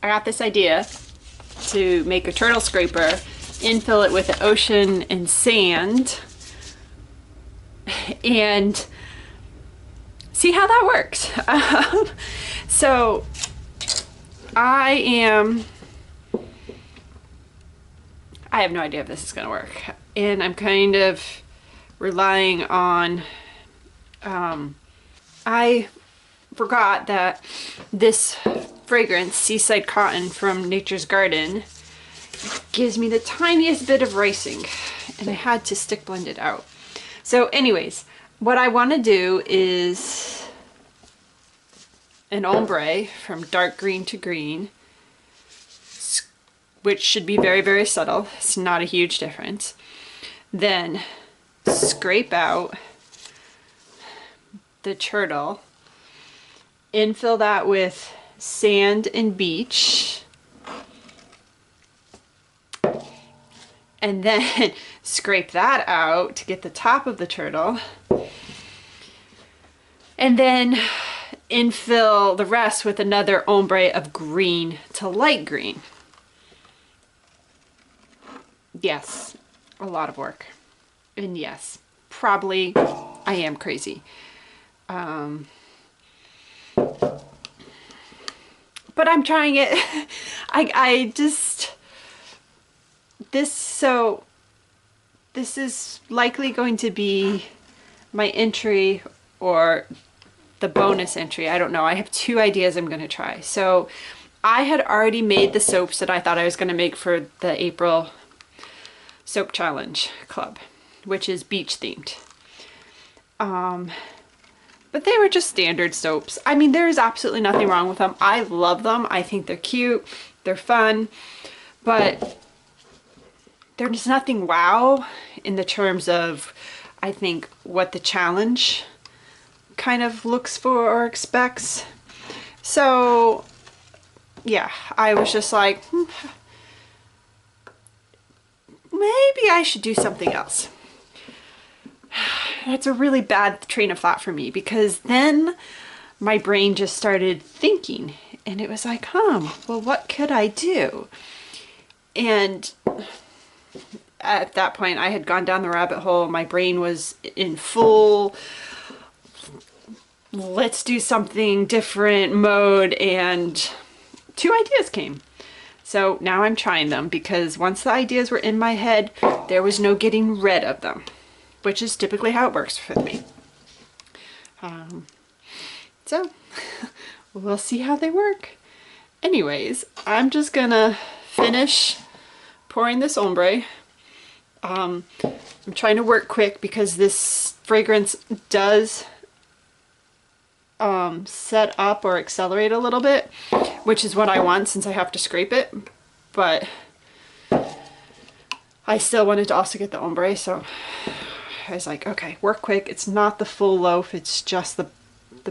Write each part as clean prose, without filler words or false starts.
I got this idea to make a turtle scraper, infill it with the ocean and sand, and see how that works. So I have no idea if this is gonna work, and I'm kind of relying on, I forgot that this fragrance, Seaside Cotton from Nature's Garden, gives me the tiniest bit of ricing, and I had to stick blend it out. So anyways, what I want to do is an ombre from dark green to green, which should be very, very subtle. It's not a huge difference. Then scrape out the turtle, infill that with sand and beach, and then scrape that out to get the top of the turtle, and then infill the rest with another ombre of green to light green. Yes, a lot of work. And yes, probably I am crazy. But I'm trying it. This is likely going to be my entry or the bonus entry. I don't know. I have 2 ideas I'm going to try. So I had already made the soaps that I thought I was going to make for the April Soap Challenge Club, which is beach themed. But they were just standard soaps. I mean, there is absolutely nothing wrong with them. I love them. I think they're cute. They're fun. But there's nothing wow in the terms of, I think, what the challenge kind of looks for or expects. So, yeah, I was just like, maybe I should do something else. It's a really bad train of thought for me, because then my brain just started thinking, and it was like, well, what could I do? And at that point I had gone down the rabbit hole. My brain was in full let's do something different mode, and 2 ideas came. So now I'm trying them, because once the ideas were in my head, there was no getting rid of them, which is typically how it works for me. So we'll see how they work. Anyways, I'm just gonna finish pouring this ombre. I'm trying to work quick because this fragrance does set up or accelerate a little bit, which is what I want since I have to scrape it. But I still wanted to also get the ombre, so I was like, okay, work quick. It's not the full loaf, it's just the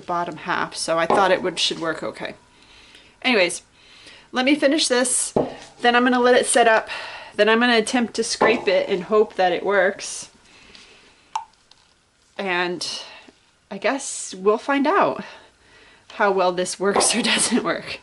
bottom half, so I thought it should work okay. Anyways, let me finish this, then I'm gonna let it set up, then I'm gonna attempt to scrape it and hope that it works, and I guess we'll find out how well this works or doesn't work.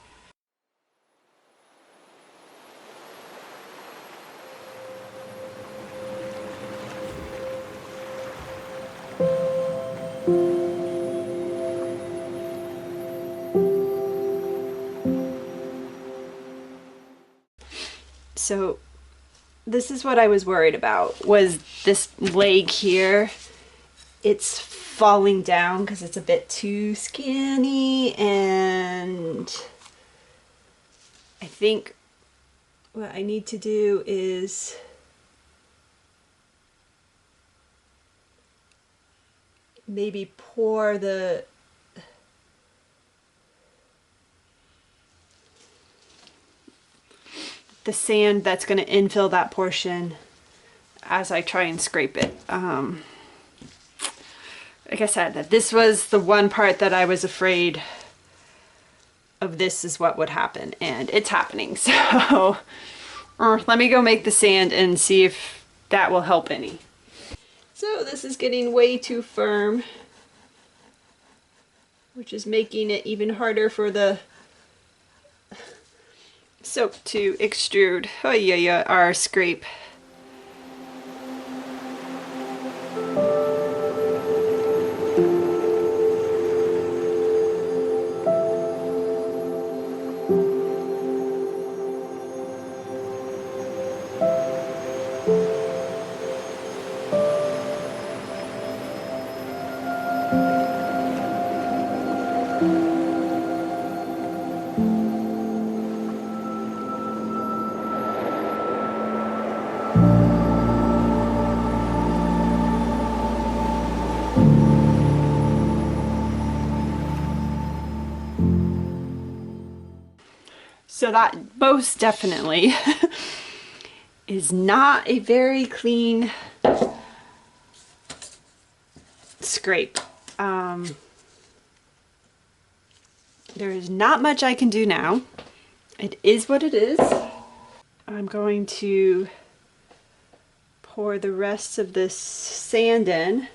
So this is what I was worried about, was this leg here. It's falling down because it's a bit too skinny, and I think what I need to do is maybe pour the sand that's going to infill that portion as I try and scrape it. Like I said, that this was the one part that I was afraid of. This is what would happen, and it's happening. So let me go make the sand and see if that will help any. So this is getting way too firm, which is making it even harder for the soap to extrude. Oh yeah, or scrape. So that most definitely is not a very clean scrape. There is not much I can do now. It is what it is. I'm going to pour the rest of this sand in,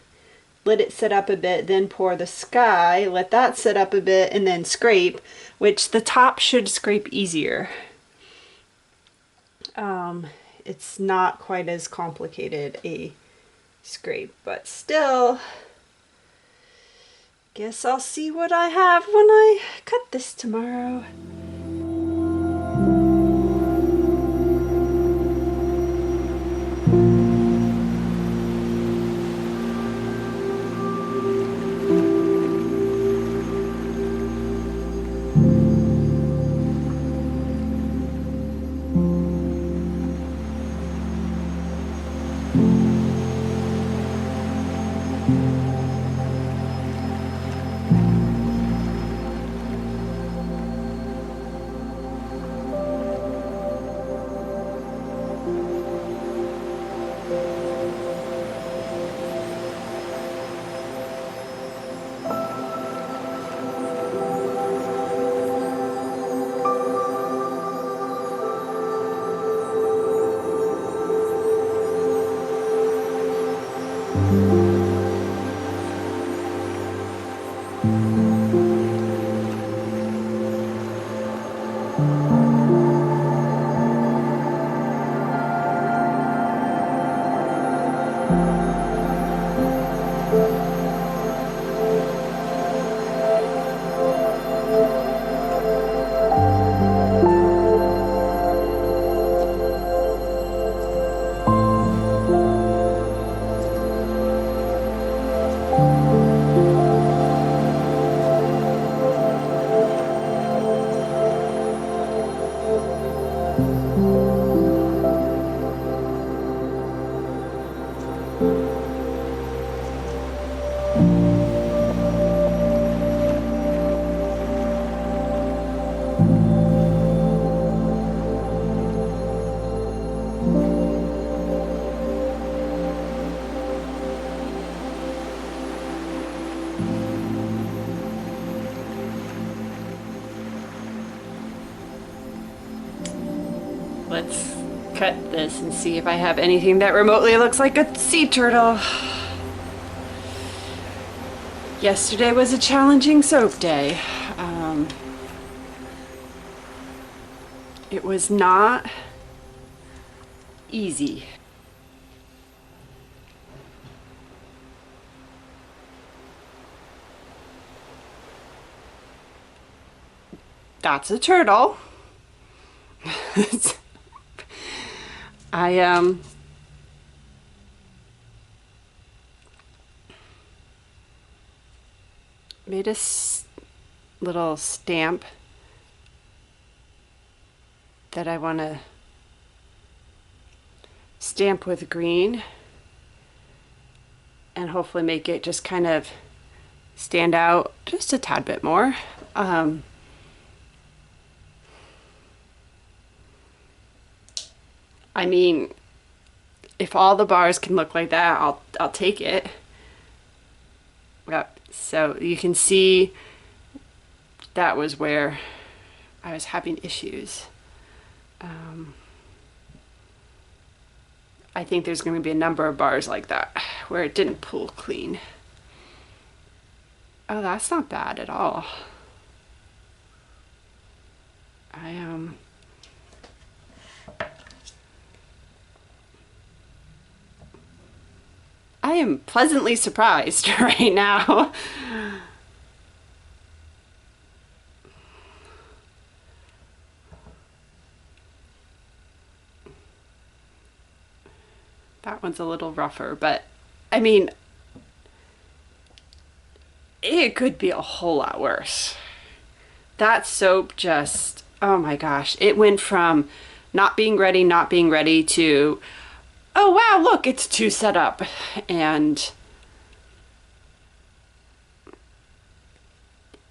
let it sit up a bit, then pour the sky, let that sit up a bit, and then scrape, which the top should scrape easier. It's not quite as complicated a scrape, but still, guess I'll see what I have when I cut this tomorrow. Let's cut this and see if I have anything that remotely looks like a sea turtle. Yesterday was a challenging soap day. It was not easy. That's a turtle. I made a little stamp that I want to stamp with green and hopefully make it just kind of stand out just a tad bit more. I mean, if all the bars can look like that, I'll take it. Yep. So you can see that was where I was having issues. I think there's going to be a number of bars like that where it didn't pull clean. Oh, that's not bad at all. I am pleasantly surprised right now. That one's a little rougher, but I mean, it could be a whole lot worse. That soap just, oh my gosh, it went from not being ready to, oh wow, look, it's too set up. And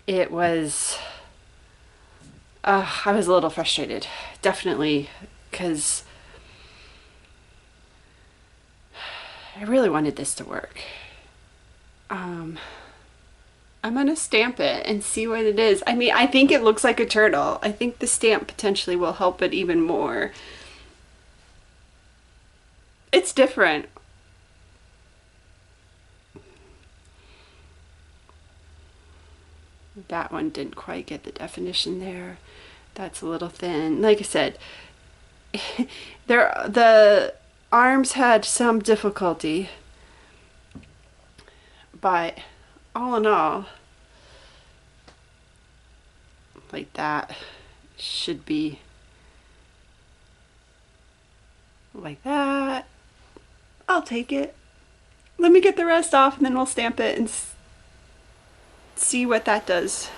it was, I was a little frustrated, definitely, because I really wanted this to work. I'm gonna stamp it and see what it is. I mean, I think it looks like a turtle. I think the stamp potentially will help it even more. It's different. That one didn't quite get the definition there. That's a little thin. Like I said, the arms had some difficulty, but all in all, like that should be like that. I'll take it. Let me get the rest off and then we'll stamp it and see what that does.